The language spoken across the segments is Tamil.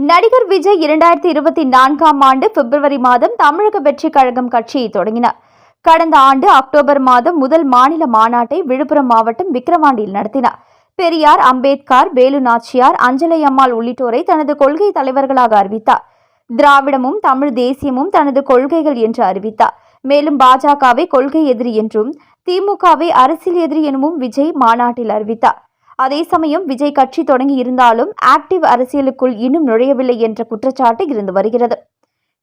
நடிகர் விஜய் 2024ஆம் ஆண்டு பிப்ரவரி மாதம் தமிழக வெற்றிக் கழகம் கட்சியை தொடங்கினார். கடந்த ஆண்டு அக்டோபர் மாதம் முதல் மாநில மாநாட்டை விழுப்புரம் மாவட்டம் விக்கிரவாண்டியில் நடத்தினார். பெரியார், அம்பேத்கர், வேலு நாச்சியார், அஞ்சலை அம்மாள் உள்ளிட்டோரை தனது கொள்கை தலைவர்களாக அறிவித்தார். திராவிடமும் தமிழ் தேசியமும் தனது கொள்கைகள் என்று அறிவித்தார். மேலும் பாஜகவை கொள்கை எதிரி என்றும் திமுகவை அரசியல் எதிரி எனவும் விஜய் மாநாட்டில் அறிவித்தார். அதே சமயம் விஜய் கட்சி தொடங்கி இருந்தாலும் ஆக்டிவ் அரசியலுக்குள் இன்னும் நுழையவில்லை என்ற குற்றச்சாட்டு இருந்து வருகிறது.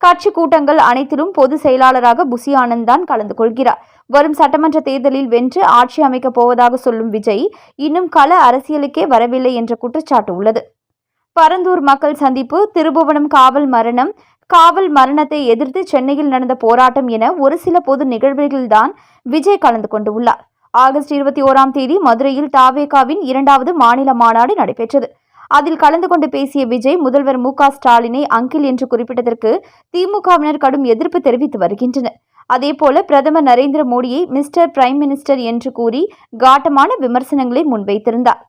கட்சி கூட்டங்கள் அனைத்திலும் பொதுச் செயலாளராக புசி ஆனந்த் தான் கலந்து கொள்கிறார். வரும் சட்டமன்ற தேர்தலில் வென்று ஆட்சி அமைக்கப் போவதாக சொல்லும் விஜய் இன்னும் கள அரசியலுக்கே வரவில்லை என்ற குற்றச்சாட்டு உள்ளது. பரந்தூர் மக்கள் சந்திப்பு, திருபுவனம் காவல் மரணத்தை எதிர்த்து சென்னையில் நடந்த போராட்டம் என ஒரு சில பொது நிகழ்வுகளில்தான் விஜய் கலந்து கொண்டுள்ளார். ஆகஸ்ட் 21ஆம் தேதி மதுரையில் தாவேகாவின் 2வது மாநில மாநாடு நடைபெற்றது. அதில் கலந்து கொண்டு பேசிய விஜய் முதல்வர் மு.க.ஸ்டாலினை அங்கிள் என்று குறிப்பிட்டதற்கு திமுகவினர் கடும் எதிர்ப்பு தெரிவித்து வருகின்றனர். அதேபோல பிரதமர் நரேந்திர மோடியை மிஸ்டர் பிரைம் மினிஸ்டர் என்று கூறி காட்டமான விமர்சனங்களை முன்வைத்திருந்தார்.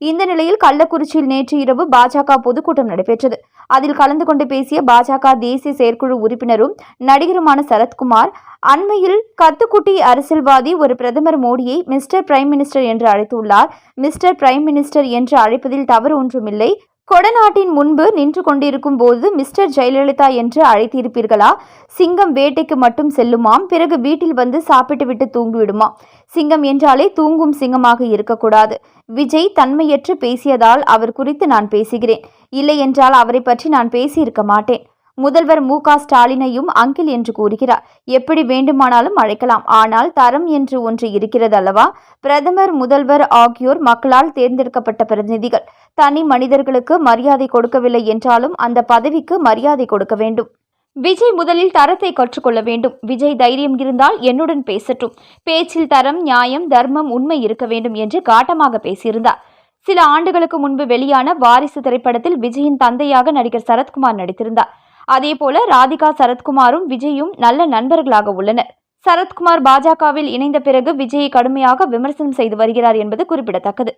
இந்த நிலையில் கள்ளக்குறிச்சியில் நேற்று இரவு பாஜக பொதுக்கூட்டம் நடைபெற்றது. அதில் கலந்து கொண்டு பேசிய பாஜக தேசிய செயற்குழு உறுப்பினரும் நடிகருமான சரத்குமார், அண்மையில் கத்துக்குட்டி அரசியல்வாதி ஒரு பிரதமர் மோடியை மிஸ்டர் பிரைம் மினிஸ்டர் என்று அழைத்துள்ளார். மிஸ்டர் பிரைம் மினிஸ்டர் என்று அழைப்பதில் தவறு ஒன்றுமில்லை. கொடநாட்டின் முன்பு நின்று கொண்டிருக்கும் போது மிஸ்டர் ஜெயலலிதா என்று அழைத்திருப்பீர்களா? சிங்கம் வேட்டைக்கு மட்டும் செல்லுமாம், பிறகு வீட்டில் வந்து சாப்பிட்டுவிட்டு தூங்கிவிடுமாம். சிங்கம் என்றாலே தூங்கும் சிங்கமாக இருக்கக்கூடாது. விஜய் தன்மையற்று பேசியதால் அவர் குறித்து நான் பேசுகிறேன். இல்லை என்றால் அவரை பற்றி நான் பேசியிருக்க மாட்டேன். முதல்வர் மு.க.ஸ்டாலினையும் அங்கிள் என்று கூறுகிறார். எப்படி வேண்டுமானாலும் அழைக்கலாம். ஆனால் தரம் என்று ஒன்று இருக்கிறது அல்லவா? பிரதமர், முதல்வர் ஆகியோர் மக்களால் தேர்ந்தெடுக்கப்பட்ட பிரதிநிதிகள். தனி மனிதர்களுக்கு மரியாதை கொடுக்கவில்லை என்றாலும் அந்த பதவிக்கு மரியாதை கொடுக்க வேண்டும். விஜய் முதலில் தரத்தை கற்றுக்கொள்ள வேண்டும். விஜய் தைரியம் இருந்தால் என்னுடன் பேசட்டும். பேச்சில் தரம், நியாயம், தர்மம், உண்மை இருக்க வேண்டும் என்று காட்டமாக பேசியிருந்தார். சில ஆண்டுகளுக்கு முன்பு வெளியான வாரிசு திரைப்படத்தில் விஜயின் தந்தையாக நடிகர் சரத்குமார் நடித்திருந்தார். அதேபோல ராதிகா சரத்குமாரும் விஜயும் நல்ல நண்பர்களாக உள்ளனர். சரத்குமார் பாஜகவில் இணைந்த பிறகு விஜயை கடுமையாக விமர்சனம் செய்து வருகிறார் என்பது குறிப்பிடத்தக்கது.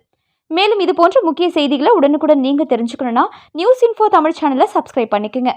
மேலும் இதுபோன்ற முக்கிய செய்திகளை உடனுக்குடன் நீங்க தெரிஞ்சுக்கணும்னா நியூஸ் இன்ஃபோ தமிழ் சேனலை சப்ஸ்கிரைப் பண்ணிக்கோங்க.